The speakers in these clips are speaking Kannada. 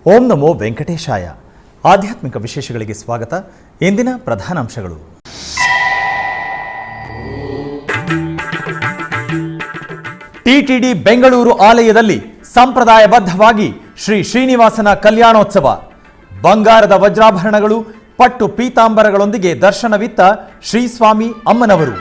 ಓಂ ನಮೋ ವೆಂಕಟೇಶಾಯ. ಆಧ್ಯಾತ್ಮಿಕ ವಿಶೇಷಗಳಿಗೆ ಸ್ವಾಗತ. ಇಂದಿನ ಪ್ರಧಾನಾಂಶಗಳು. ಟಿಟಿಡಿ ಬೆಂಗಳೂರು ಆಲಯದಲ್ಲಿ ಸಂಪ್ರದಾಯಬದ್ಧವಾಗಿ ಶ್ರೀ ಶ್ರೀನಿವಾಸನ ಕಲ್ಯಾಣೋತ್ಸವ. ಬಂಗಾರದ ವಜ್ರಾಭರಣಗಳು, ಪಟ್ಟು ಪೀತಾಂಬರಗಳೊಂದಿಗೆ ದರ್ಶನವಿತ್ತ ಶ್ರೀಸ್ವಾಮಿ ಅಮ್ಮನವರು.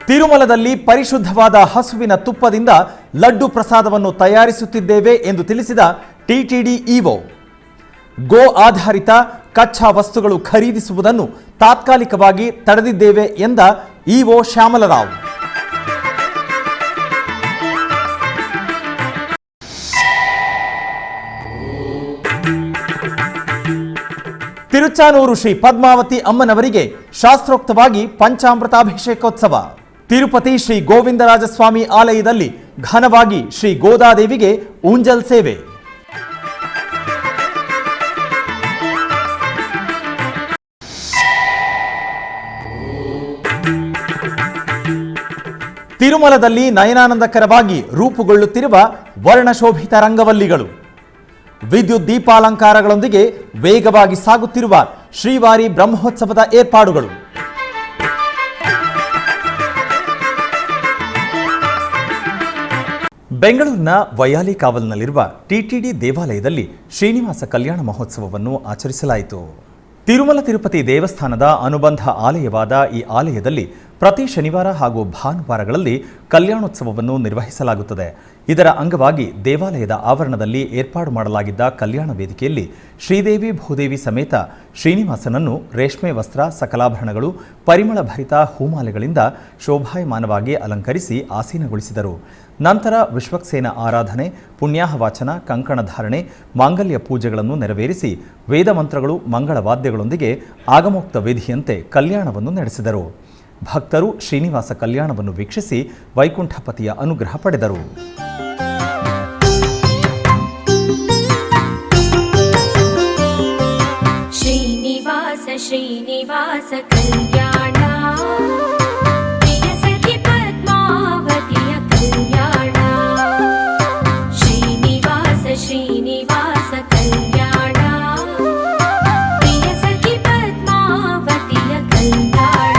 ತಿರುಮಲದಲ್ಲಿ ಪರಿಶುದ್ಧವಾದ ಹಸುವಿನ ತುಪ್ಪದಿಂದ ಲಡ್ಡು ಪ್ರಸಾದವನ್ನು ತಯಾರಿಸುತ್ತಿದ್ದೇವೆ ಎಂದು ತಿಳಿಸಿದ ಟಿಟಿಡಿ ಇಒ. ಗೋ ಆಧಾರಿತ ಕಚ್ಚಾ ವಸ್ತುಗಳು ಖರೀದಿಸುವುದನ್ನು ತಾತ್ಕಾಲಿಕವಾಗಿ ತಡೆದಿದ್ದೇವೆ ಎಂದ ಇಒ ಶ್ಯಾಮಲರಾವ್. ತಿರುಚಾನೂರು ಶ್ರೀ ಪದ್ಮಾವತಿ ಅಮ್ಮನವರಿಗೆ ಶಾಸ್ತ್ರೋಕ್ತವಾಗಿ ಪಂಚಾಮೃತಾಭಿಷೇಕೋತ್ಸವ. ತಿರುಪತಿ ಶ್ರೀ ಗೋವಿಂದರಾಜಸ್ವಾಮಿ ಆಲಯದಲ್ಲಿ ಘನವಾಗಿ ಶ್ರೀ ಗೋದಾದೇವಿಗೆ ಊಂಜಲ್ ಸೇವೆ. ತಿರುಮಲದಲ್ಲಿ ನಯನಾನಂದಕರವಾಗಿ ರೂಪುಗೊಳ್ಳುತ್ತಿರುವ ವರ್ಣಶೋಭಿತ ರಂಗವಲ್ಲಿಗಳು. ವಿದ್ಯುತ್ ದೀಪಾಲಂಕಾರಗಳೊಂದಿಗೆ ವೇಗವಾಗಿ ಸಾಗುತ್ತಿರುವ ಶ್ರೀವಾರಿ ಬ್ರಹ್ಮೋತ್ಸವದ ಏರ್ಪಾಡುಗಳು. ಬೆಂಗಳೂರಿನ ವೈಯಾಲಿ ಕಾವಲ್ನಲ್ಲಿರುವ ಟಿಟಿಡಿ ದೇವಾಲಯದಲ್ಲಿ ಶ್ರೀನಿವಾಸ ಕಲ್ಯಾಣ ಮಹೋತ್ಸವವನ್ನು ಆಚರಿಸಲಾಯಿತು. ತಿರುಮಲ ತಿರುಪತಿ ದೇವಸ್ಥಾನದ ಅನುಬಂಧ ಆಲಯವಾದ ಈ ಆಲಯದಲ್ಲಿ ಪ್ರತಿ ಶನಿವಾರ ಹಾಗೂ ಭಾನುವಾರಗಳಲ್ಲಿ ಕಲ್ಯಾಣೋತ್ಸವವನ್ನು ನಿರ್ವಹಿಸಲಾಗುತ್ತದೆ. ಇದರ ಅಂಗವಾಗಿ ದೇವಾಲಯದ ಆವರಣದಲ್ಲಿ ಏರ್ಪಾಡು ಮಾಡಲಾಗಿದ್ದ ಕಲ್ಯಾಣ ವೇದಿಕೆಯಲ್ಲಿ ಶ್ರೀದೇವಿ ಭೂದೇವಿ ಸಮೇತ ಶ್ರೀನಿವಾಸನನ್ನು ರೇಷ್ಮೆ ವಸ್ತ್ರ, ಸಕಲಾಭರಣಗಳು, ಪರಿಮಳ ಭರಿತ ಹೂಮಾಲೆಗಳಿಂದ ಶೋಭಾಯಮಾನವಾಗಿ ಅಲಂಕರಿಸಿ ಆಸೀನಗೊಳಿಸಿದರು. ನಂತರ ವಿಶ್ವಕ್ಸೇನ ಆರಾಧನೆ, ಪುಣ್ಯಾಹವಾಚನ, ಕಂಕಣಧಾರಣೆ, ಮಾಂಗಲ್ಯ ಪೂಜೆಗಳನ್ನು ನೆರವೇರಿಸಿ ವೇದಮಂತ್ರಗಳು, ಮಂಗಳವಾದ್ಯಗಳೊಂದಿಗೆ ಆಗಮೋಕ್ತ ವಿಧಿಯಂತೆ ಕಲ್ಯಾಣವನ್ನು ನಡೆಸಿದರು. ಭಕ್ತರು ಶ್ರೀನಿವಾಸ ಕಲ್ಯಾಣವನ್ನು ವೀಕ್ಷಿಸಿ ವೈಕುಂಠಪತಿಯ ಅನುಗ್ರಹ ಪಡೆದರು. ಶ್ರೀನಿವಾಸ ಶ್ರೀನಿವಾಸ ಕಲ್ಯಾಣ, ಪ್ರಿಯ ಸಖಿ ಪದ್ಮಾವತಿಯ ಕಲ್ಯಾಣ. ಶ್ರೀನಿವಾಸ ಶ್ರೀನಿವಾಸ ಕಲ್ಯಾಣ, ಪ್ರಿಯ ಸಖಿ ಪದ್ಮಾವತಿಯ ಕಲ್ಯಾಣ.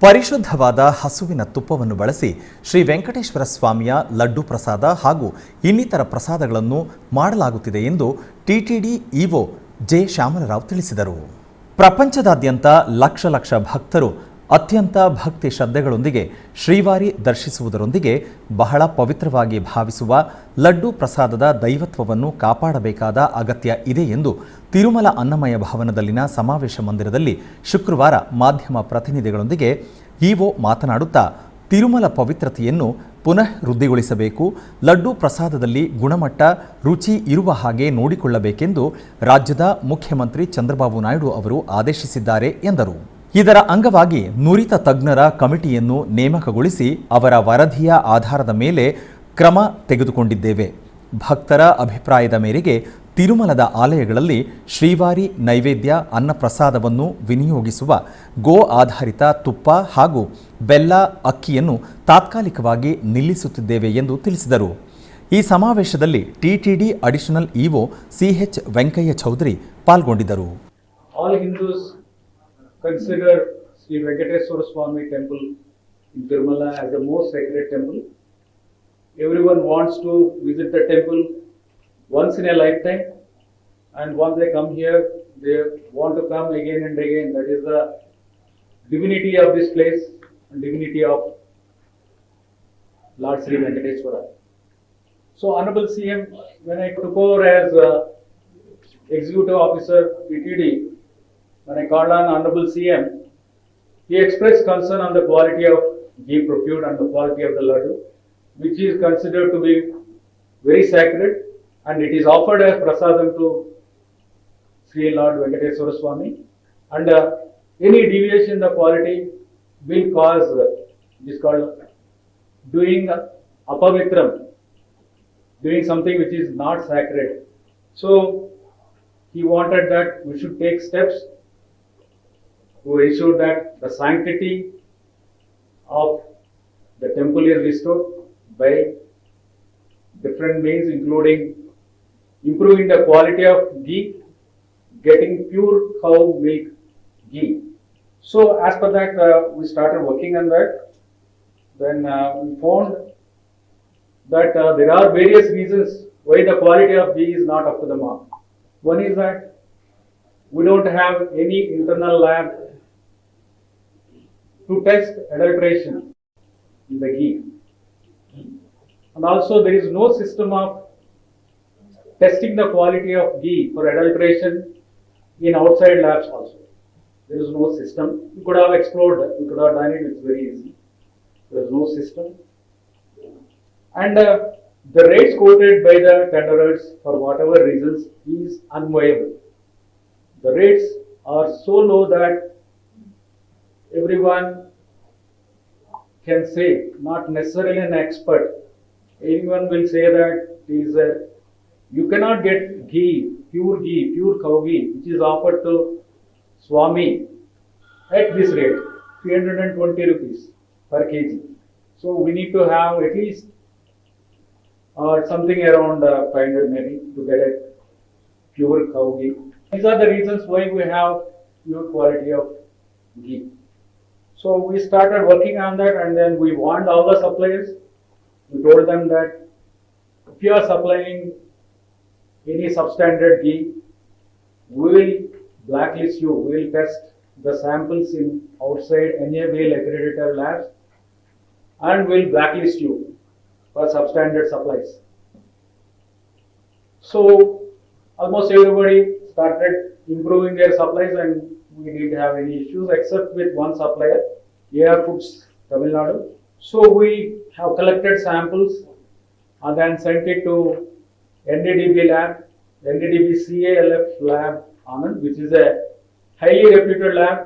ಪರಿಶುದ್ಧವಾದ ಹಸುವಿನ ತುಪ್ಪವನ್ನು ಬಳಸಿ ಶ್ರೀ ವೆಂಕಟೇಶ್ವರ ಸ್ವಾಮಿಯ ಲಡ್ಡು ಪ್ರಸಾದ ಹಾಗೂ ಇನ್ನಿತರ ಪ್ರಸಾದಗಳನ್ನು ಮಾಡಲಾಗುತ್ತಿದೆ ಎಂದು ಟಿಟಿಡಿ ಇಒ ಜೆ ಶ್ಯಾಮಲರಾವ್ ತಿಳಿಸಿದರು. ಪ್ರಪಂಚದಾದ್ಯಂತ ಲಕ್ಷ ಲಕ್ಷ ಭಕ್ತರು ಅತ್ಯಂತ ಭಕ್ತಿ ಶ್ರದ್ಧೆಗಳೊಂದಿಗೆ ಶ್ರೀವಾರಿ ದರ್ಶಿಸುವುದರೊಂದಿಗೆ ಬಹಳ ಪವಿತ್ರವಾಗಿ ಭಾವಿಸುವ ಲಡ್ಡು ಪ್ರಸಾದದ ದೈವತ್ವವನ್ನು ಕಾಪಾಡಬೇಕಾದ ಅಗತ್ಯ ಇದೆ ಎಂದು ತಿರುಮಲ ಅನ್ನಮಯ ಭವನದಲ್ಲಿನ ಸಮಾವೇಶ ಮಂದಿರದಲ್ಲಿ ಶುಕ್ರವಾರ ಮಾಧ್ಯಮ ಪ್ರತಿನಿಧಿಗಳೊಂದಿಗೆ ಇಒ ಮಾತನಾಡುತ್ತಾ ತಿರುಮಲ ಪವಿತ್ರತೆಯನ್ನು ಪುನಃ ವೃದ್ಧಿಗೊಳಿಸಬೇಕು, ಲಡ್ಡು ಪ್ರಸಾದದಲ್ಲಿ ಗುಣಮಟ್ಟ ರುಚಿ ಇರುವ ಹಾಗೆ ನೋಡಿಕೊಳ್ಳಬೇಕೆಂದು ರಾಜ್ಯದ ಮುಖ್ಯಮಂತ್ರಿ ಚಂದ್ರಬಾಬು ನಾಯ್ಡು ಅವರು ಆದೇಶಿಸಿದ್ದಾರೆ ಎಂದರು. ಇದರ ಅಂಗವಾಗಿ ನುರಿತ ತಜ್ಞರ ಕಮಿಟಿಯನ್ನು ನೇಮಕಗೊಳಿಸಿ ಅವರ ವರದಿಯ ಆಧಾರದ ಮೇಲೆ ಕ್ರಮ ತೆಗೆದುಕೊಂಡಿದ್ದೇವೆ. ಭಕ್ತರ ಅಭಿಪ್ರಾಯದ ಮೇರೆಗೆ ತಿರುಮಲದ ಆಲಯಗಳಲ್ಲಿ ಶ್ರೀವಾರಿ ನೈವೇದ್ಯ ಅನ್ನಪ್ರಸಾದವನ್ನು ವಿನಿಯೋಗಿಸುವ ಗೋ ಆಧಾರಿತ ತುಪ್ಪ ಹಾಗೂ ಬೆಲ್ಲ ಅಕ್ಕಿಯನ್ನು ತಾತ್ಕಾಲಿಕವಾಗಿ ನಿಲ್ಲಿಸುತ್ತಿದ್ದೇವೆ ಎಂದು ತಿಳಿಸಿದರು. ಈ ಸಮಾವೇಶದಲ್ಲಿ TTD additional EO CH Venkayya Chowdary ಪಾಲ್ಗೊಂಡಿದ್ದರು. Consider Sri Venkateswara Swami temple in Tirumala as the most sacred temple. Everyone wants to visit the temple once in a lifetime, and once they come here, they want to come again and again. That is the divinity of this place and divinity of Lord Sri Venkateswara. So, Honorable CM, when I took over as Executive Officer PTD, when I called on Honorable CM, he expressed concern on the quality of ghee procured and the quality of the laddu, which is considered to be very sacred, and it is offered as prasadam to Sri Lord Venkateswara Swami. And any deviation in the quality will cause, it is called doing apavitram, doing something which is not sacred. So he wanted that we should take steps to ensure that the sanctity of the temple is restored by different means, including improving the quality of ghee, getting pure cow milk ghee. So as per that, we started working on that. Then we found that there are various reasons why the quality of ghee is not up to the mark. One is that we don't have any internal lab to test adulteration in the ghee. And also there is no system of testing the quality of ghee for adulteration in outside labs also. There is no system. We could have explored that. We could have done it. It's very easy. There is no system. And the rates quoted by the tenderers for whatever reasons is unviable. The rates are so low that everyone can say, not necessarily an expert, anyone will say that you cannot get ghee, pure cow ghee, which is offered to Swami at this rate, 320 rupees per kg. So we need to have at least something around 500 maybe to get a pure cow ghee. These are the reasons why we have pure quality of ghee. So we started working on that, and then we warned all the suppliers. We told them that if you are supplying any substandard ghee, we will blacklist you. We will test the samples in outside NABL accredited labs, and we will blacklist you for substandard supplies. So almost everybody started improving their supplies, and we didn't have any issues except with one supplier, AR Foods Tamil Nadu. So we have collected samples and then sent it to NDDB lab, NDDB CALF lab, Anand, which is a highly reputed lab,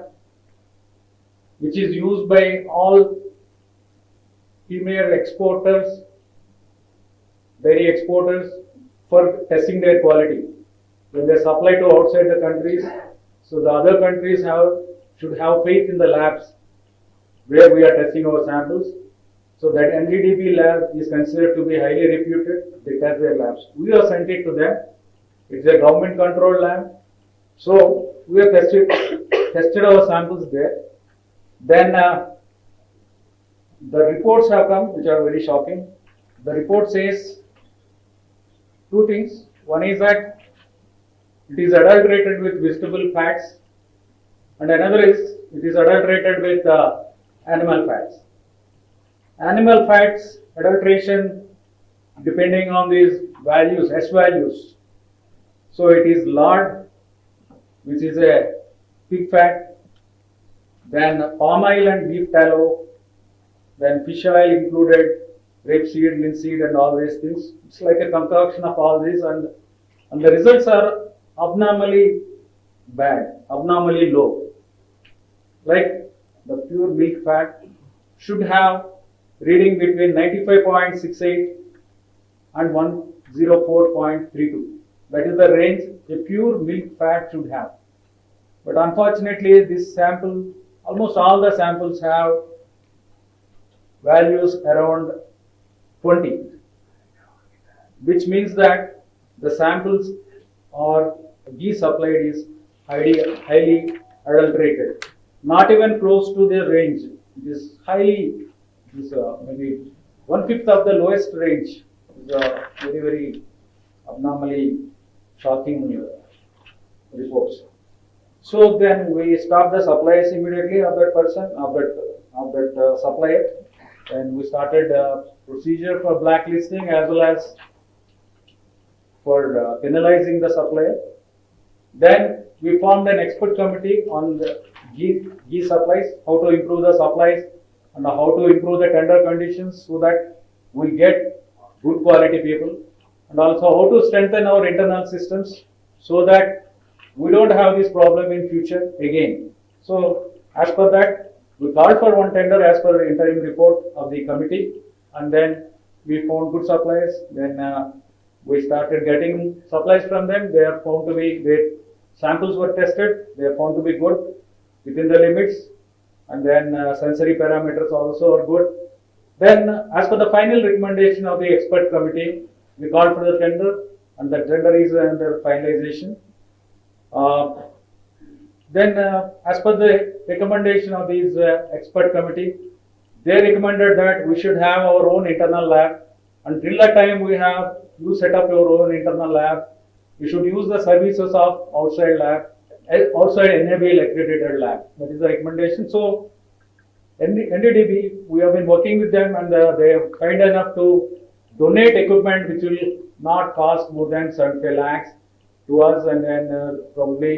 which is used by all premier exporters, dairy exporters, for testing their quality. When they supply to outside the countries, so the other countries should have faith in the labs where we are testing our samples. So that NDDB lab is considered to be highly reputed. They test their labs. We have sent it to them. It's a government controlled lab. So we have tested our samples there. Then the reports have come which are very shocking. The report says two things. One is that it is adulterated with vegetable fats, and another is it is adulterated with animal fats. Animal fats adulteration depending on these values, S values. So it is lard, which is a pig fat, then palm oil and beef tallow, then fish oil included, rapeseed, linseed, and all these things. It's like a concoction of all these, and the results are abnormally bad, abnormally low. Like the pure milk fat should have reading between 95.68 and 104.32. That is the range a pure milk fat should have. But unfortunately, this sample, almost all the samples have values around 20, which means that the samples or ghee supplied is highly adulterated. Not even close to the range. It is highly, maybe 1/5 of the lowest range. Is very, very abnormally shocking reports. So then we stopped the supplies immediately of that person, of that supplier, and we started procedure for blacklisting as well as for penalizing the supplier. Then we formed an expert committee on the ghee supplies, how to improve the supplies and how to improve the tender conditions so that we get good quality people, and also how to strengthen our internal systems so that we don't have this problem in future again. So as per that, we called for one tender as per the interim report of the committee, and then we found good suppliers. Then we started getting supplies from them. They are found to be, their samples were tested. They are found to be good within the limits, and then sensory parameters also are good. Then as per the final recommendation of the expert committee, we called for the tender, and the tender is under finalization. Then as per the recommendation of these expert committee, they recommended that we should have our own internal lab, and till that time you set up your own internal lab. You should use the services of outside lab, outside NABL accredited lab. That is the recommendation. So NDDB, we have been working with them, and they are kind enough to donate equipment which will not cost more than 75 lakhs to us, and then probably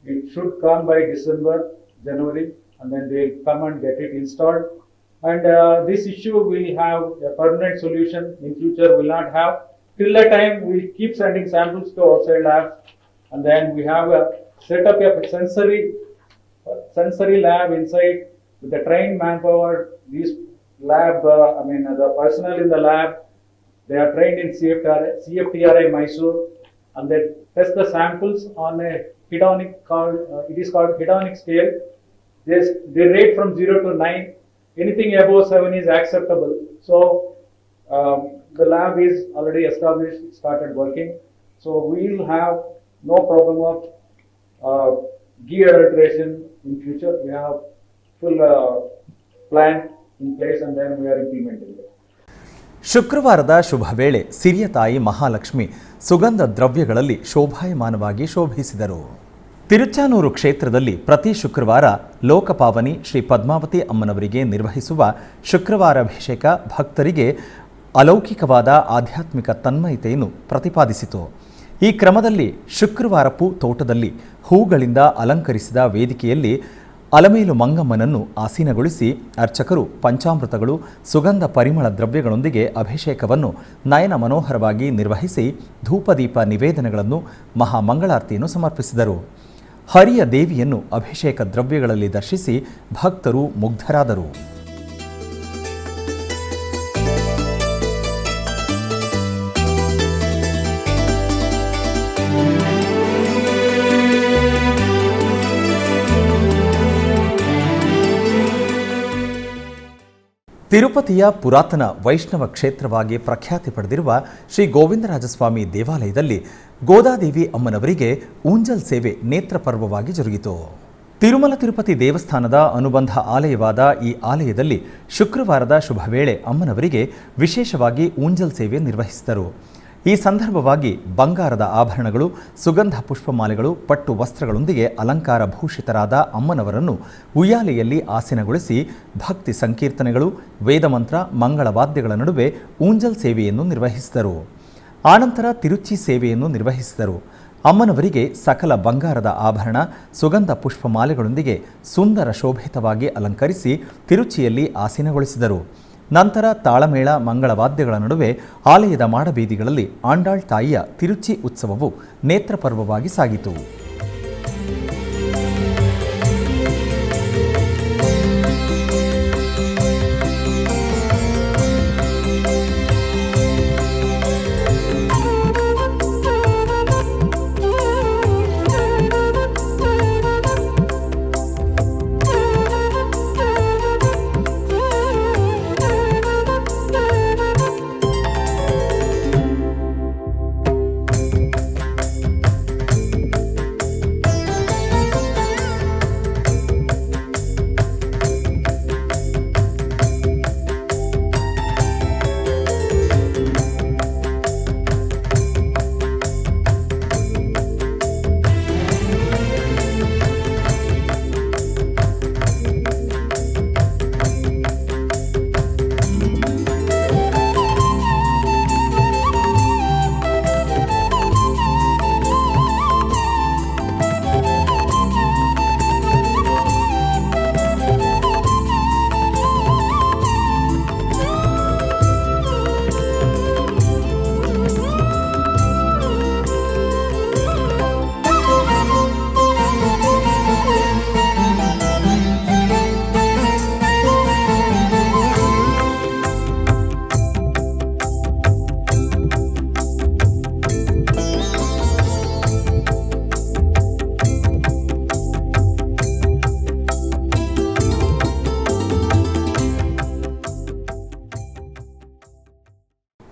it should come by December, January, and then they'll come and get it installed. And this issue will have a permanent solution. In future, will not have. Till that time, we keep sending samples to outside labs, and then we have set up a sensory lab inside with the trained manpower. These lab, the personnel in the lab, they are trained in CFTRI Mysore, and they test the samples on a hedonic hedonic scale. They rate from 0 to 9. Anything above 7 is acceptable. So the lab is already established, started working. So we will have no problem of ghee adulteration in future. We have full plan in place, and then we are implementing it. ಶುಕ್ರವಾರದ ಶುಭ ವೇಳೆ ಸಿರಿಯ ತಾಯಿ ಮಹಾಲಕ್ಷ್ಮಿ ಸುಗಂಧ ದ್ರವ್ಯಗಳಲ್ಲಿ ಶೋಭಾಯಮಾನವಾಗಿ ಶೋಭಿಸಿದರು. ತಿರುಚಾನೂರು ಕ್ಷೇತ್ರದಲ್ಲಿ ಪ್ರತಿ ಶುಕ್ರವಾರ ಲೋಕಪಾವನಿ ಶ್ರೀ ಪದ್ಮಾವತಿ ಅಮ್ಮನವರಿಗೆ ನಿರ್ವಹಿಸುವ ಶುಕ್ರವಾರಾಭಿಷೇಕ ಭಕ್ತರಿಗೆ ಅಲೌಕಿಕವಾದ ಆಧ್ಯಾತ್ಮಿಕ ತನ್ಮಯತೆಯನ್ನು ಪ್ರತಿಪಾದಿಸಿತು. ಈ ಕ್ರಮದಲ್ಲಿ ಶುಕ್ರವಾರಪ್ಪು ತೋಟದಲ್ಲಿ ಹೂಗಳಿಂದ ಅಲಂಕರಿಸಿದ ವೇದಿಕೆಯಲ್ಲಿ ಅಲಮೇಲು ಮಂಗಮ್ಮನನ್ನು ಆಸೀನಗೊಳಿಸಿ ಅರ್ಚಕರು ಪಂಚಾಮೃತಗಳು, ಸುಗಂಧ ಪರಿಮಳ ದ್ರವ್ಯಗಳೊಂದಿಗೆ ಅಭಿಷೇಕವನ್ನು ನಯನ ಮನೋಹರವಾಗಿ ನಿರ್ವಹಿಸಿ ಧೂಪದೀಪ ನಿವೇದನೆಗಳನ್ನು ಮಹಾಮಂಗಳಾರತಿಯನ್ನು ಸಮರ್ಪಿಸಿದರು. ಹರಿಯ ದೇವಿಯನ್ನು ಅಭಿಷೇಕ ದ್ರವ್ಯಗಳಲ್ಲಿ ದರ್ಶಿಸಿ ಭಕ್ತರು ಮುಗ್ಧರಾದರು. ತಿರುಪತಿಯ ಪುರಾತನ ವೈಷ್ಣವ ಕ್ಷೇತ್ರವಾಗಿ ಪ್ರಖ್ಯಾತಿ ಪಡೆದಿರುವ ಶ್ರೀ ಗೋವಿಂದರಾಜಸ್ವಾಮಿ ದೇವಾಲಯದಲ್ಲಿ ಗೋದಾದೇವಿ ಅಮ್ಮನವರಿಗೆ ಊಂಜಲ್ ಸೇವೆ ನೇತ್ರ ಪರ್ವವಾಗಿ ಜರುಗಿತು. ತಿರುಮಲ ತಿರುಪತಿ ದೇವಸ್ಥಾನದ ಅನುಬಂಧ ಆಲಯವಾದ ಈ ಆಲಯದಲ್ಲಿ ಶುಕ್ರವಾರದ ಶುಭ ವೇಳೆ ಅಮ್ಮನವರಿಗೆ ವಿಶೇಷವಾಗಿ ಊಂಜಲ್ ಸೇವೆ ನಿರ್ವಹಿಸಿದರು. ಈ ಸಂದರ್ಭವಾಗಿ ಬಂಗಾರದ ಆಭರಣಗಳು, ಸುಗಂಧ ಪುಷ್ಪಮಾಲೆಗಳು, ಪಟ್ಟು ವಸ್ತ್ರಗಳೊಂದಿಗೆ ಅಲಂಕಾರ ಭೂಷಿತರಾದ ಅಮ್ಮನವರನ್ನು ಉಯ್ಯಾಲೆಯಲ್ಲಿ ಆಸೀನಗೊಳಿಸಿ ಭಕ್ತಿ ಸಂಕೀರ್ತನೆಗಳು, ವೇದಮಂತ್ರ, ಮಂಗಳವಾದ್ಯಗಳ ನಡುವೆ ಊಂಜಲ್ ಸೇವೆಯನ್ನು ನಿರ್ವಹಿಸಿದರು. ಆನಂತರ ತಿರುಚಿ ಸೇವೆಯನ್ನು ನಿರ್ವಹಿಸಿದರು. ಅಮ್ಮನವರಿಗೆ ಸಕಲ ಬಂಗಾರದ ಆಭರಣ, ಸುಗಂಧ ಪುಷ್ಪಮಾಲೆಗಳೊಂದಿಗೆ ಸುಂದರ ಶೋಭಿತವಾಗಿ ಅಲಂಕರಿಸಿ ತಿರುಚಿಯಲ್ಲಿ ಆಸೀನಗೊಳಿಸಿದರು. ನಂತರ ತಾಳಮೇಳ, ಮಂಗಳವಾದ್ಯಗಳ ನಡುವೆ ಆಲಯದ ಮಾಡಬೀದಿಗಳಲ್ಲಿ ಆಂಡಾಳ್ ತಾಯಿಯ ತಿರುಚಿ ಉತ್ಸವವು ನೇತ್ರಪರ್ವವಾಗಿ ಸಾಗಿತು.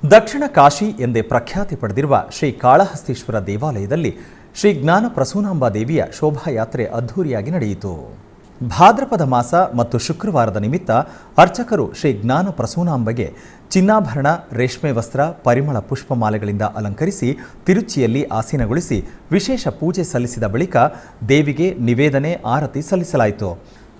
ದಕ್ಷಿಣ ಕಾಶಿ ಎಂದೇ ಪ್ರಖ್ಯಾತಿ ಪಡೆದಿರುವ ಶ್ರೀ ಕಾಳಹಸ್ತೀಶ್ವರ ದೇವಾಲಯದಲ್ಲಿ ಶ್ರೀ ಜ್ಞಾನ ಪ್ರಸೂನಾಂಬಾ ದೇವಿಯ ಶೋಭಾಯಾತ್ರೆ ಅದ್ಧೂರಿಯಾಗಿ ನಡೆಯಿತು. ಭಾದ್ರಪದ ಮಾಸ ಮತ್ತು ಶುಕ್ರವಾರದ ನಿಮಿತ್ತ ಅರ್ಚಕರು ಶ್ರೀ ಜ್ಞಾನ ಪ್ರಸೂನಾಂಬೆಗೆ ಚಿನ್ನಾಭರಣ, ರೇಷ್ಮೆ ವಸ್ತ್ರ, ಪರಿಮಳ ಪುಷ್ಪಮಾಲೆಗಳಿಂದ ಅಲಂಕರಿಸಿ ತಿರುಚಿಯಲ್ಲಿ ಆಸೀನಗೊಳಿಸಿ ವಿಶೇಷ ಪೂಜೆ ಸಲ್ಲಿಸಿದ ಬಳಿಕ ದೇವಿಗೆ ನಿವೇದನೆ, ಆರತಿ ಸಲ್ಲಿಸಲಾಯಿತು.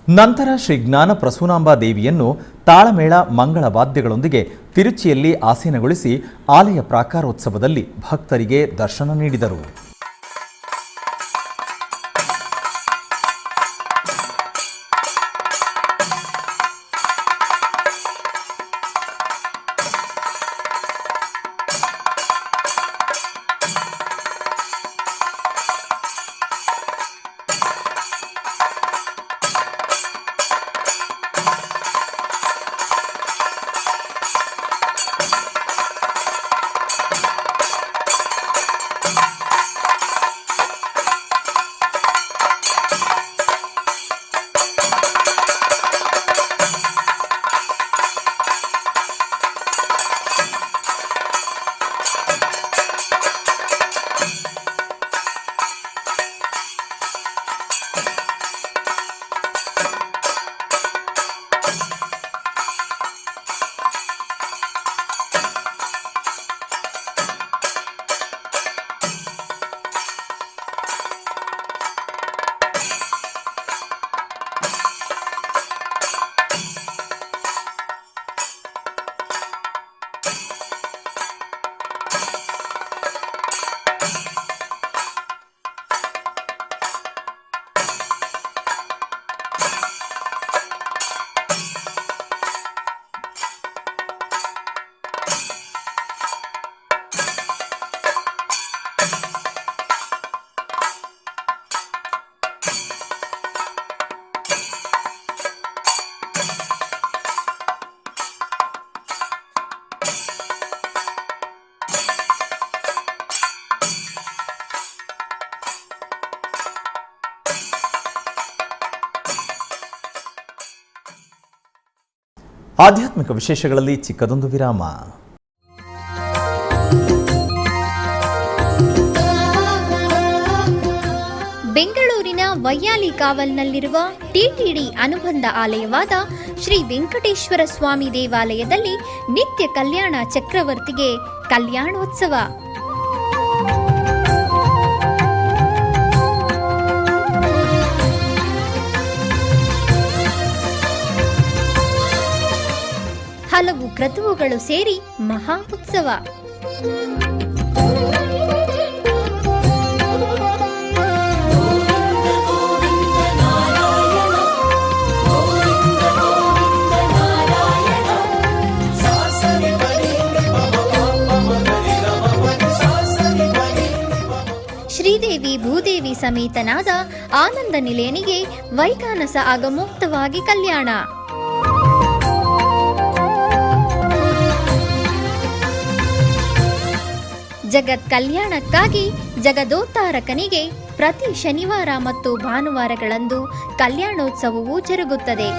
ನಂತರ ಶ್ರೀ ಜ್ಞಾನ ಪ್ರಸೂನಾಂಬಾ ದೇವಿಯನ್ನು ತಾಳಮೇಳ, ಮಂಗಳ ವಾದ್ಯಗಳೊಂದಿಗೆ ತಿರುಚಿಯಲ್ಲಿ ಆಸೀನಗೊಳಿಸಿ ಆಲಯ ಪ್ರಾಕಾರೋತ್ಸವದಲ್ಲಿ ಭಕ್ತರಿಗೆ ದರ್ಶನ ನೀಡಿದರು. ಆಧ್ಯಾತ್ಮಿಕ ವಿಶೇಷಗಳಲ್ಲಿ ಚಿಕ್ಕದೊಂದು ವಿರಾಮ. ಬೆಂಗಳೂರಿನ ವೈಯಾಲಿಕಾವಲ್ನಲ್ಲಿರುವ ಟಿಟಿಡಿ ಅನುಬಂಧ ಆಲಯವಾದ ಶ್ರೀ ವೆಂಕಟೇಶ್ವರ ಸ್ವಾಮಿ ದೇವಾಲಯದಲ್ಲಿ ನಿತ್ಯ ಕಲ್ಯಾಣ ಚಕ್ರವರ್ತಿಗೆ ಕಲ್ಯಾಣೋತ್ಸವ. ಹಲವು ಕ್ರತುವುಗಳು ಸೇರಿ ಮಹಾ ಉತ್ಸವ. ಶ್ರೀದೇವಿ ಭೂದೇವಿ ಸಮೇತನಾದ ಆನಂದ ನಿಲಯನಿಗೆ ವೈಖಾನಸ ಆಗಮೋಕ್ತವಾಗಿ ಕಲ್ಯಾಣ. ಜಗತ್ ಕಲ್ಯಾಣಕ್ಕಾಗಿ ಜಗದೋತ್ತಾರಕನಿಗೆ ಪ್ರತಿ ಶನಿವಾರ ಮತ್ತು ಭಾನುವಾರಗಳಂದು ಕಲ್ಯಾಣೋತ್ಸವವು ಜರುಗುತ್ತದೆ.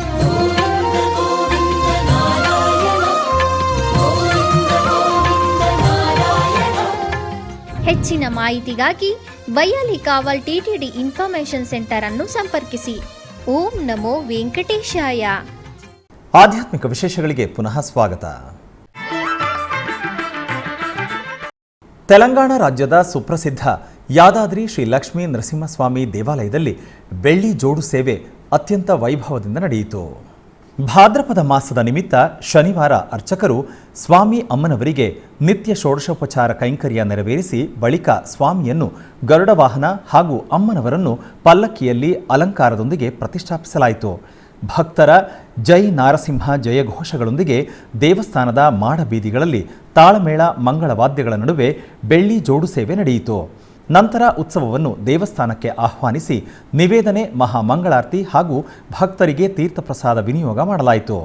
ಹೆಚ್ಚಿನ ಮಾಹಿತಿಗಾಗಿ ವೈಯಾಲಿಕಾವಲ್ ಟಿಟಿಡಿ ಇನ್ಫಾರ್ಮೇಷನ್ ಸೆಂಟರ್ ಅನ್ನು ಸಂಪರ್ಕಿಸಿ. ಓಂ ನಮೋ ವೆಂಕಟೇಶಾಯ. ಆಧ್ಯಾತ್ಮಿಕ ವಿಶೇಷಗಳಿಗೆ ಪುನಃ ಸ್ವಾಗತ. ತೆಲಂಗಾಣ ರಾಜ್ಯದ ಸುಪ್ರಸಿದ್ಧ ಯಾದಾದ್ರಿ ಶ್ರೀ ಲಕ್ಷ್ಮೀ ನರಸಿಂಹಸ್ವಾಮಿ ದೇವಾಲಯದಲ್ಲಿ ಬೆಳ್ಳಿ ಜೋಡು ಸೇವೆ ಅತ್ಯಂತ ವೈಭವದಿಂದ ನಡೆಯಿತು. ಭಾದ್ರಪದ ಮಾಸದ ನಿಮಿತ್ತ ಶನಿವಾರ ಅರ್ಚಕರು ಸ್ವಾಮಿ ಅಮ್ಮನವರಿಗೆ ನಿತ್ಯ ಷೋಡಶೋಪಚಾರ ಕೈಂಕರ್ಯ ನೆರವೇರಿಸಿ ಬಳಿಕ ಸ್ವಾಮಿಯನ್ನು ಗರುಡ ವಾಹನ ಹಾಗೂ ಅಮ್ಮನವರನ್ನು ಪಲ್ಲಕ್ಕಿಯಲ್ಲಿ ಅಲಂಕಾರದೊಂದಿಗೆ ಪ್ರತಿಷ್ಠಾಪಿಸಲಾಯಿತು. ಭಕ್ತರ ಜೈ ನಾರಸಿಂಹ ಜಯಘೋಷಗಳೊಂದಿಗೆ ದೇವಸ್ಥಾನದ ಮಾಡಬೀದಿಗಳಲ್ಲಿ ತಾಳಮೇಳ ಮಂಗಳವಾದ್ಯಗಳ ನಡುವೆ ಬೆಳ್ಳಿ ಜೋಡು ಸೇವೆ ನಡೆಯಿತು. ನಂತರ ಉತ್ಸವವನ್ನು ದೇವಸ್ಥಾನಕ್ಕೆ ಆಹ್ವಾನಿಸಿ ನಿವೇದನೆ, ಮಹಾಮಂಗಳಾರತಿ ಹಾಗೂ ಭಕ್ತರಿಗೆ ತೀರ್ಥಪ್ರಸಾದ ವಿನಿಯೋಗ ಮಾಡಲಾಯಿತು.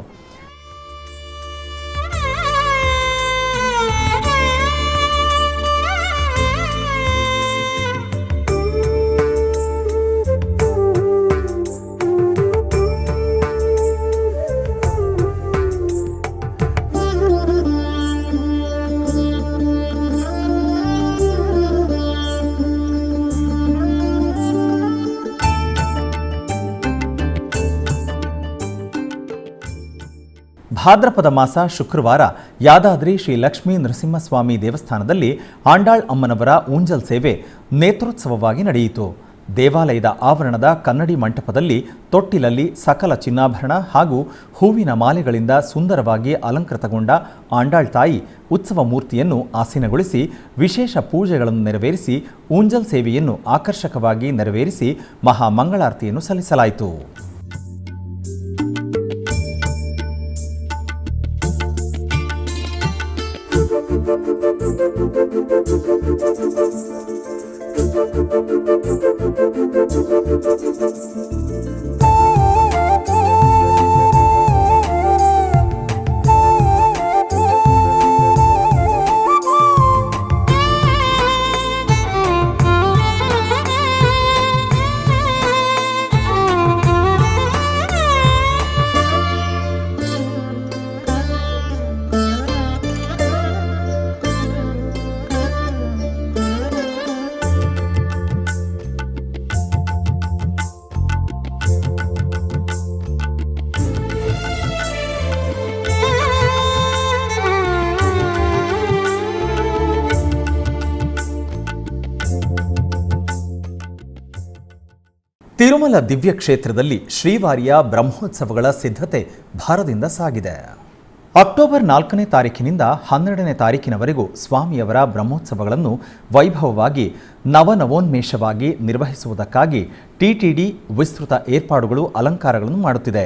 ಭಾದ್ರಪದ ಮಾಸ ಶುಕ್ರವಾರ ಯಾದಾದ್ರಿ ಶ್ರೀ ಲಕ್ಷ್ಮೀ ನರಸಿಂಹಸ್ವಾಮಿ ದೇವಸ್ಥಾನದಲ್ಲಿ ಆಂಡಾಳ್ ಅಮ್ಮನವರ ಊಂಜಲ್ ಸೇವೆ ನೇತ್ರೋತ್ಸವವಾಗಿ ನಡೆಯಿತು. ದೇವಾಲಯದ ಆವರಣದ ಕನ್ನಡಿ ಮಂಟಪದಲ್ಲಿ ತೊಟ್ಟಿಲಲ್ಲಿ ಸಕಲ ಚಿನ್ನಾಭರಣ ಹಾಗೂ ಹೂವಿನ ಮಾಲೆಗಳಿಂದ ಸುಂದರವಾಗಿ ಅಲಂಕೃತಗೊಂಡ ಆಂಡಾಳ್ ತಾಯಿ ಉತ್ಸವ ಮೂರ್ತಿಯನ್ನು ಆಸೀನಗೊಳಿಸಿ ವಿಶೇಷ ಪೂಜೆಗಳನ್ನು ನೆರವೇರಿಸಿ ಊಂಜಲ್ ಸೇವೆಯನ್ನು ಆಕರ್ಷಕವಾಗಿ ನೆರವೇರಿಸಿ ಮಹಾಮಂಗಳಾರತಿಯನ್ನು ಸಲ್ಲಿಸಲಾಯಿತು. ತಿರುಮಲ ದಿವ್ಯ ಕ್ಷೇತ್ರದಲ್ಲಿ ಶ್ರೀವಾರಿಯ ಬ್ರಹ್ಮೋತ್ಸವಗಳ ಸಿದ್ಧತೆ ಭರದಿಂದ ಸಾಗಿದೆ. ಅಕ್ಟೋಬರ್ 4ನೇ ತಾರೀಕಿನಿಂದ 12ನೇ ತಾರೀಕಿನವರೆಗೂ ಸ್ವಾಮಿಯವರ ಬ್ರಹ್ಮೋತ್ಸವಗಳನ್ನು ವೈಭವವಾಗಿ ನವನವೋನ್ಮೇಷವಾಗಿ ನಿರ್ವಹಿಸುವುದಕ್ಕಾಗಿ ಟಿಟಿಡಿ ವಿಸ್ತೃತ ಏರ್ಪಾಡುಗಳು ಅಲಂಕಾರಗಳನ್ನು ಮಾಡುತ್ತಿದೆ.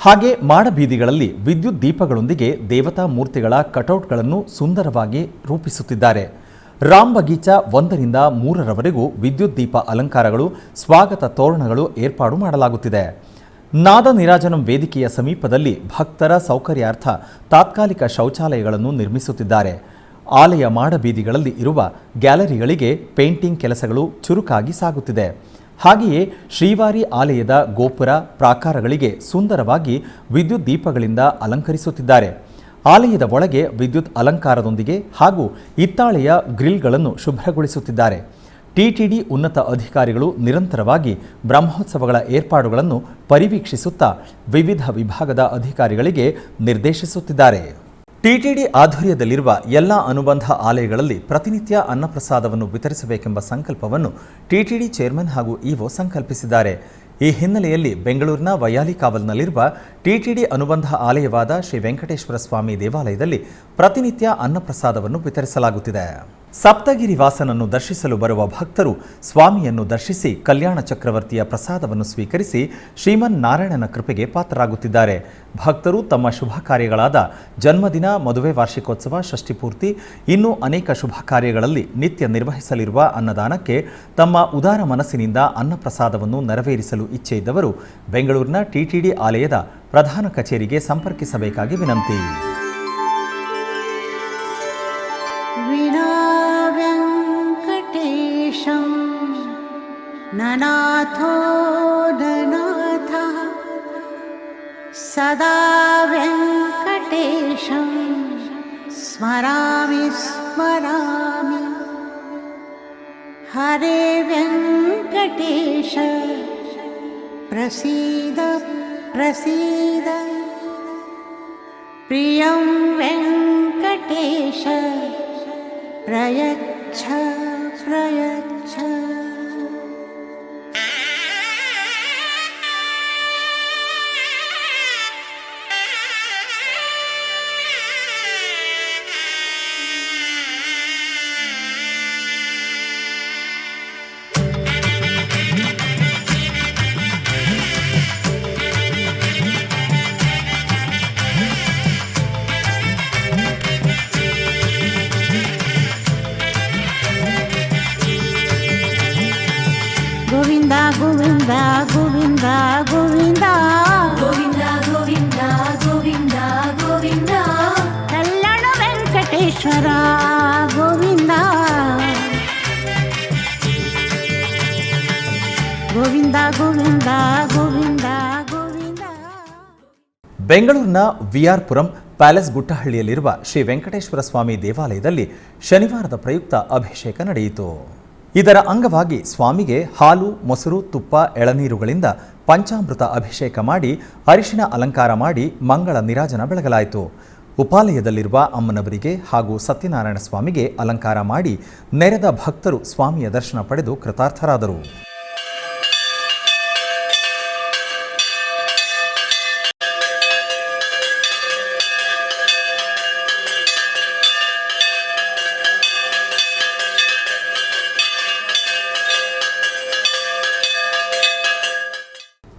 ಹಾಗೆ ಮಾಡಬೀದಿಗಳಲ್ಲಿ ವಿದ್ಯುತ್ ದೀಪಗಳೊಂದಿಗೆ ದೇವತಾ ಮೂರ್ತಿಗಳ ಕಟೌಟ್ಗಳನ್ನು ಸುಂದರವಾಗಿ ರೂಪಿಸುತ್ತಿದ್ದಾರೆ. ರಾಮ್ ಬಗೀಚಾ 1ರಿಂದ 3ರವರೆಗೂ ವಿದ್ಯುತ್ ದೀಪ ಅಲಂಕಾರಗಳು, ಸ್ವಾಗತ ತೋರಣಗಳು ಏರ್ಪಾಡು ಮಾಡಲಾಗುತ್ತಿದೆ. ನಾದ ನಿರಾಜನಂ ವೇದಿಕೆಯ ಸಮೀಪದಲ್ಲಿ ಭಕ್ತರ ಸೌಕರ್ಯಾರ್ಥ ತಾತ್ಕಾಲಿಕ ಶೌಚಾಲಯಗಳನ್ನು ನಿರ್ಮಿಸುತ್ತಿದ್ದಾರೆ. ಆಲಯ ಮಾಡಬೀದಿಗಳಲ್ಲಿ ಇರುವ ಗ್ಯಾಲರಿಗಳಿಗೆ ಪೇಂಟಿಂಗ್ ಕೆಲಸಗಳು ಚುರುಕಾಗಿ ಸಾಗುತ್ತಿದೆ. ಹಾಗೆಯೇ ಶ್ರೀವಾರಿ ಆಲಯದ ಗೋಪುರ ಪ್ರಾಕಾರಗಳಿಗೆ ಸುಂದರವಾಗಿ ವಿದ್ಯುತ್ ದೀಪಗಳಿಂದ ಅಲಂಕರಿಸುತ್ತಿದ್ದಾರೆ. ಆಲಯದ ಒಳಗೆ ವಿದ್ಯುತ್ ಅಲಂಕಾರದೊಂದಿಗೆ ಹಾಗೂ ಹಿತ್ತಾಳೆಯ ಗ್ರಿಲ್ಗಳನ್ನು ಶುಭ್ರಗೊಳಿಸುತ್ತಿದ್ದಾರೆ. ಟಿಟಿಡಿ ಉನ್ನತ ಅಧಿಕಾರಿಗಳು ನಿರಂತರವಾಗಿ ಬ್ರಹ್ಮೋತ್ಸವಗಳ ಏರ್ಪಾಡುಗಳನ್ನು ಪರಿವೀಕ್ಷಿಸುತ್ತಾ ವಿವಿಧ ವಿಭಾಗದ ಅಧಿಕಾರಿಗಳಿಗೆ ನಿರ್ದೇಶಿಸುತ್ತಿದ್ದಾರೆ. ಟಿಟಿಡಿ ಆಧ್ವರ್ಯದಲ್ಲಿರುವ ಎಲ್ಲ ಅನುಬಂಧ ಆಲಯಗಳಲ್ಲಿ ಪ್ರತಿನಿತ್ಯ ಅನ್ನಪ್ರಸಾದವನ್ನು ವಿತರಿಸಬೇಕೆಂಬ ಸಂಕಲ್ಪವನ್ನು ಟಿಟಿಡಿ ಚೇರ್ಮನ್ ಹಾಗೂ ಇಒ ಸಂಕಲ್ಪಿಸಿದ್ದಾರೆ. ಈ ಹಿನ್ನೆಲೆಯಲ್ಲಿ ಬೆಂಗಳೂರಿನ ವೈಯಾಲಿಕಾವಲ್ನಲ್ಲಿರುವ ಟಿಟಿಡಿ ಅನುಬಂಧ ಆಲಯವಾದ ಶ್ರೀ ವೆಂಕಟೇಶ್ವರ ಸ್ವಾಮಿ ದೇವಾಲಯದಲ್ಲಿ ಪ್ರತಿನಿತ್ಯ ಅನ್ನಪ್ರಸಾದವನ್ನು ವಿತರಿಸಲಾಗುತ್ತಿದೆ. ಸಪ್ತಗಿರಿ ವಾಸನನ್ನು ದರ್ಶಿಸಲು ಬರುವ ಭಕ್ತರು ಸ್ವಾಮಿಯನ್ನು ದರ್ಶಿಸಿ ಕಲ್ಯಾಣ ಚಕ್ರವರ್ತಿಯ ಪ್ರಸಾದವನ್ನು ಸ್ವೀಕರಿಸಿ ಶ್ರೀಮನ್ನಾರಾಯಣನ ಕೃಪೆಗೆ ಪಾತ್ರರಾಗುತ್ತಿದ್ದಾರೆ. ಭಕ್ತರು ತಮ್ಮ ಶುಭ ಕಾರ್ಯಗಳಾದ ಜನ್ಮದಿನ, ಮದುವೆ ವಾರ್ಷಿಕೋತ್ಸವ, ಷಷ್ಠಿಪೂರ್ತಿ ಇನ್ನೂ ಅನೇಕ ಶುಭ ಕಾರ್ಯಗಳಲ್ಲಿ ನಿತ್ಯ ನಿರ್ವಹಿಸಲಿರುವ ಅನ್ನದಾನಕ್ಕೆ ತಮ್ಮ ಉದಾರ ಮನಸ್ಸಿನಿಂದ ಅನ್ನಪ್ರಸಾದವನ್ನು ನೆರವೇರಿಸಲು ಇಚ್ಛೆ ಇದ್ದವರು ಬೆಂಗಳೂರಿನ ಟಿಟಿಡಿ ಆಲಯದ ಪ್ರಧಾನ ಕಚೇರಿಗೆ ಸಂಪರ್ಕಿಸಬೇಕಾಗಿ ವಿನಂತಿ. ननाथो ननाथः सदा वेङ्कटेशं स्मरामि स्मरामि. हरे वेङ्कटेश प्रसीद प्रसीद. प्रियं वेङ्कटेश प्रयच्छ प्रयच्छ. गोविंद गोविंद गोविंद गोविन्द गोविन्द गोविन्द गोविन्द कल्याण वेंकटेश्वर गोविंद गोविंद गोविंद गोविंद गोविंद. ಬೆಂಗಳೂರಿನ ವಿಆರ್ ಪುರಂ ಪ್ಯಾಲೇಸ್ ಗುಟ್ಟಹಳ್ಳಿಯಲ್ಲಿರುವ ಶ್ರೀ ವೆಂಕಟೇಶ್ವರ ಸ್ವಾಮಿ ದೇವಾಲಯದಲ್ಲಿ ಶನಿವಾರದ ಪ್ರಯುಕ್ತ ಅಭಿಷೇಕ ನಡೆಯಿತು. ಇದರ ಅಂಗವಾಗಿ ಸ್ವಾಮಿಗೆ ಹಾಲು, ಮೊಸರು, ತುಪ್ಪ, ಎಳನೀರುಗಳಿಂದ ಪಂಚಾಮೃತ ಅಭಿಷೇಕ ಮಾಡಿ ಅರಿಶಿನ ಅಲಂಕಾರ ಮಾಡಿ ಮಂಗಳ ನೀರಾಜನ ಬೆಳಗಲಾಯಿತು. ಉಪಾಲಯದಲ್ಲಿರುವ ಅಮ್ಮನವರಿಗೆ ಹಾಗೂ ಸತ್ಯನಾರಾಯಣ ಸ್ವಾಮಿಗೆ ಅಲಂಕಾರ ಮಾಡಿ ನೆರೆದ ಭಕ್ತರು ಸ್ವಾಮಿಯ ದರ್ಶನ ಪಡೆದು ಕೃತಾರ್ಥರಾದರು.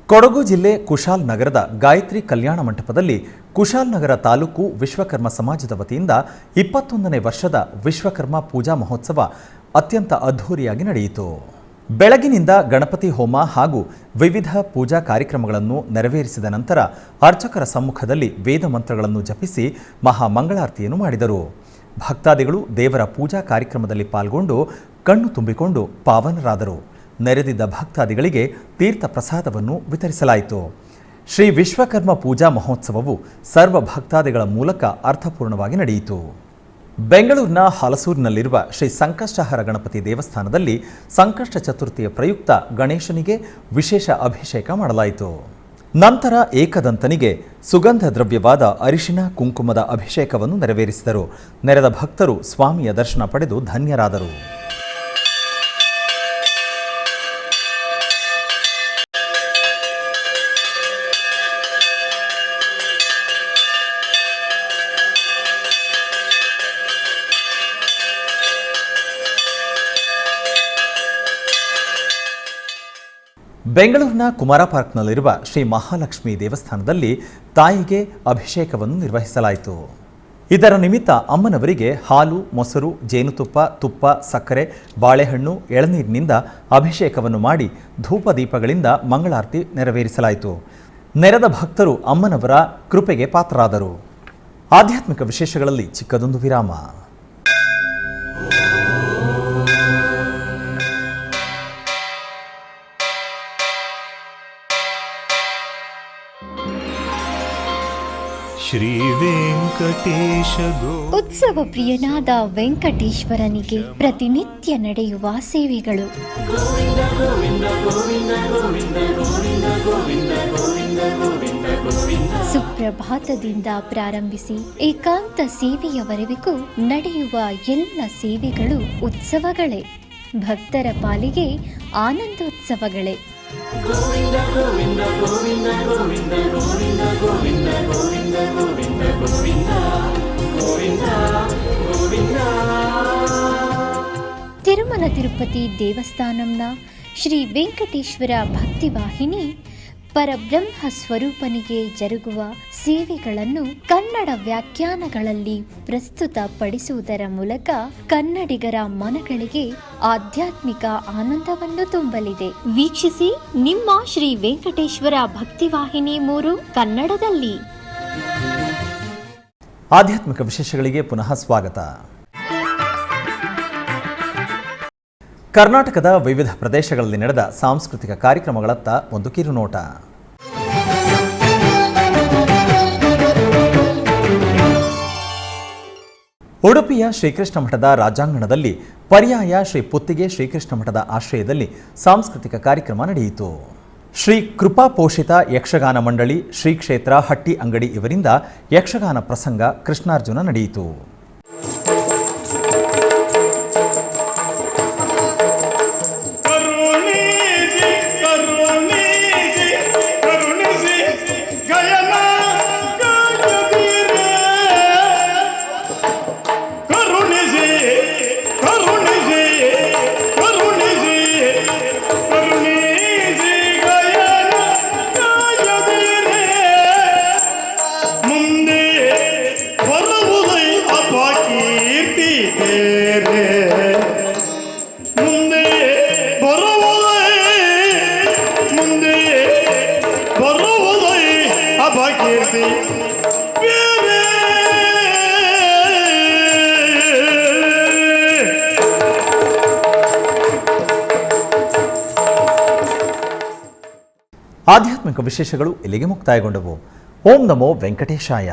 ಕೊಡಗು ಜಿಲ್ಲೆ ಕುಶಾಲ್ ನಗರದ ಗಾಯತ್ರಿ ಕಲ್ಯಾಣ ಮಂಟಪದಲ್ಲಿ ಕುಶಾಲ್ ನಗರ ತಾಲೂಕು ವಿಶ್ವಕರ್ಮ ಸಮಾಜದ ವತಿಯಿಂದ 21ನೇ ವರ್ಷದ ವಿಶ್ವಕರ್ಮ ಪೂಜಾ ಮಹೋತ್ಸವ ಅತ್ಯಂತ ಅದ್ಧೂರಿಯಾಗಿ ನಡೆಯಿತು. ಬೆಳಗಿನಿಂದ ಗಣಪತಿ ಹೋಮ ಹಾಗೂ ವಿವಿಧ ಪೂಜಾ ಕಾರ್ಯಕ್ರಮಗಳನ್ನು ನೆರವೇರಿಸಿದ ನಂತರ ಅರ್ಚಕರ ಸಮ್ಮುಖದಲ್ಲಿ ವೇದ ಮಂತ್ರಗಳನ್ನು ಜಪಿಸಿ ಮಹಾಮಂಗಳಾರತಿಯನ್ನು ಮಾಡಿದರು. ಭಕ್ತಾದಿಗಳು ದೇವರ ಪೂಜಾ ಕಾರ್ಯಕ್ರಮದಲ್ಲಿ ಪಾಲ್ಗೊಂಡು ಕಣ್ಣು ತುಂಬಿಕೊಂಡು ಪಾವನರಾದರು. ನೆರೆದಿದ್ದ ಭಕ್ತಾದಿಗಳಿಗೆ ತೀರ್ಥ ಪ್ರಸಾದವನ್ನು ವಿತರಿಸಲಾಯಿತು. ಶ್ರೀ ವಿಶ್ವಕರ್ಮ ಪೂಜಾ ಮಹೋತ್ಸವವು ಸರ್ವ ಭಕ್ತಾದಿಗಳ ಮೂಲಕ ಅರ್ಥಪೂರ್ಣವಾಗಿ ನಡೆಯಿತು. ಬೆಂಗಳೂರಿನ ಹಲಸೂರಿನಲ್ಲಿರುವ ಶ್ರೀ ಸಂಕಷ್ಟಹರ ಗಣಪತಿ ದೇವಸ್ಥಾನದಲ್ಲಿ ಸಂಕಷ್ಟ ಚತುರ್ಥಿಯ ಪ್ರಯುಕ್ತ ಗಣೇಶನಿಗೆ ವಿಶೇಷ ಅಭಿಷೇಕ ಮಾಡಲಾಯಿತು. ನಂತರ ಏಕದಂತನಿಗೆ ಸುಗಂಧ ದ್ರವ್ಯವಾದ ಅರಿಶಿನ ಕುಂಕುಮದ ಅಭಿಷೇಕವನ್ನು ನೆರವೇರಿಸಿದರು. ನೆರೆದ ಭಕ್ತರು ಸ್ವಾಮಿಯ ದರ್ಶನ ಪಡೆದು ಧನ್ಯರಾದರು. ಬೆಂಗಳೂರಿನ ಕುಮಾರ ಪಾರ್ಕ್ನಲ್ಲಿರುವ ಶ್ರೀ ಮಹಾಲಕ್ಷ್ಮಿ ದೇವಸ್ಥಾನದಲ್ಲಿ ತಾಯಿಗೆ ಅಭಿಷೇಕವನ್ನು ನಿರ್ವಹಿಸಲಾಯಿತು. ಇದರ ನಿಮಿತ್ತ ಅಮ್ಮನವರಿಗೆ ಹಾಲು, ಮೊಸರು, ಜೇನುತುಪ್ಪ, ತುಪ್ಪ, ಸಕ್ಕರೆ, ಬಾಳೆಹಣ್ಣು, ಎಳನೀರಿನಿಂದ ಅಭಿಷೇಕವನ್ನು ಮಾಡಿ ಧೂಪ ದೀಪಗಳಿಂದ ಮಂಗಳಾರತಿ ನೆರವೇರಿಸಲಾಯಿತು. ನೆರೆದ ಭಕ್ತರು ಅಮ್ಮನವರ ಕೃಪೆಗೆ ಪಾತ್ರರಾದರು. ಆಧ್ಯಾತ್ಮಿಕ ವಿಶೇಷಗಳಲ್ಲಿ ಚಿಕ್ಕದೊಂದು ವಿರಾಮ. ಶ್ರೀ ವೆಂಕಟೇಶ ಗೋ ಉತ್ಸವ ಪ್ರಿಯನಾದ ವೆಂಕಟೇಶ್ವರನಿಗೆ ಪ್ರತಿನಿತ್ಯ ನಡೆಯುವ ಸೇವೆಗಳು. ಸುಪ್ರಭಾತದಿಂದ ಪ್ರಾರಂಭಿಸಿ ಏಕಾಂತ ಸೇವೆಯವರೆಗೂ ನಡೆಯುವ ಎಲ್ಲ ಸೇವೆಗಳು ಉತ್ಸವಗಳೇ. ಭಕ್ತರ ಪಾಲಿಗೆ ಆನಂದೋತ್ಸವಗಳೇ. ತಿರುಮಲ ತಿರುಪತಿ ದೇವಸ್ಥಾನಂನ ಶ್ರೀ ವೆಂಕಟೇಶ್ವರ ಭಕ್ತಿವಾಹಿನಿ ಪರಬ್ರಹ್ಮ ಸ್ವರೂಪನಿಗೆ ಜರುಗುವ ಸೇವೆಗಳನ್ನು ಕನ್ನಡ ವ್ಯಾಖ್ಯಾನಗಳಲ್ಲಿ ಪ್ರಸ್ತುತಪಡಿಸುವುದರ ಮೂಲಕ ಕನ್ನಡಿಗರ ಮನಗಳಿಗೆ ಆಧ್ಯಾತ್ಮಿಕ ಆನಂದವನ್ನು ತುಂಬಲಿದೆ. ವೀಕ್ಷಿಸಿ ನಿಮ್ಮ ಶ್ರೀ ವೆಂಕಟೇಶ್ವರ ಭಕ್ತಿವಾಹಿನಿ 3 ಕನ್ನಡದಲ್ಲಿ. ಆಧ್ಯಾತ್ಮಿಕ ವಿಶೇಷಗಳಿಗೆ ಪುನಃ ಸ್ವಾಗತ. ಕರ್ನಾಟಕದ ವಿವಿಧ ಪ್ರದೇಶಗಳಲ್ಲಿ ನಡೆದ ಸಾಂಸ್ಕೃತಿಕ ಕಾರ್ಯಕ್ರಮಗಳತ್ತ ಒಂದು ಕಿರುನೋಟ. ಉಡುಪಿಯ ಶ್ರೀಕೃಷ್ಣ ಮಠದ ರಾಜಾಂಗಣದಲ್ಲಿ ಪರ್ಯಾಯ ಶ್ರೀ ಪುತ್ತಿಗೆ ಶ್ರೀಕೃಷ್ಣ ಮಠದ ಆಶ್ರಯದಲ್ಲಿ ಸಾಂಸ್ಕೃತಿಕ ಕಾರ್ಯಕ್ರಮ ನಡೆಯಿತು. ಶ್ರೀ ಕೃಪಾ ಪೋಷಿತ ಯಕ್ಷಗಾನ ಮಂಡಳಿ, ಶ್ರೀ ಕ್ಷೇತ್ರ ಹಟ್ಟಿ ಅಂಗಡಿ ಇವರಿಂದ ಯಕ್ಷಗಾನ ಪ್ರಸಂಗ ಕೃಷ್ಣಾರ್ಜುನ ನಡೆಯಿತು. ಆಧ್ಯಾತ್ಮಿಕ ವಿಶೇಷಗಳು ಇಲ್ಲಿಗೆ ಮುಕ್ತಾಯಗೊಂಡವು. ಓಂ ನಮೋ ವೆಂಕಟೇಶಾಯ.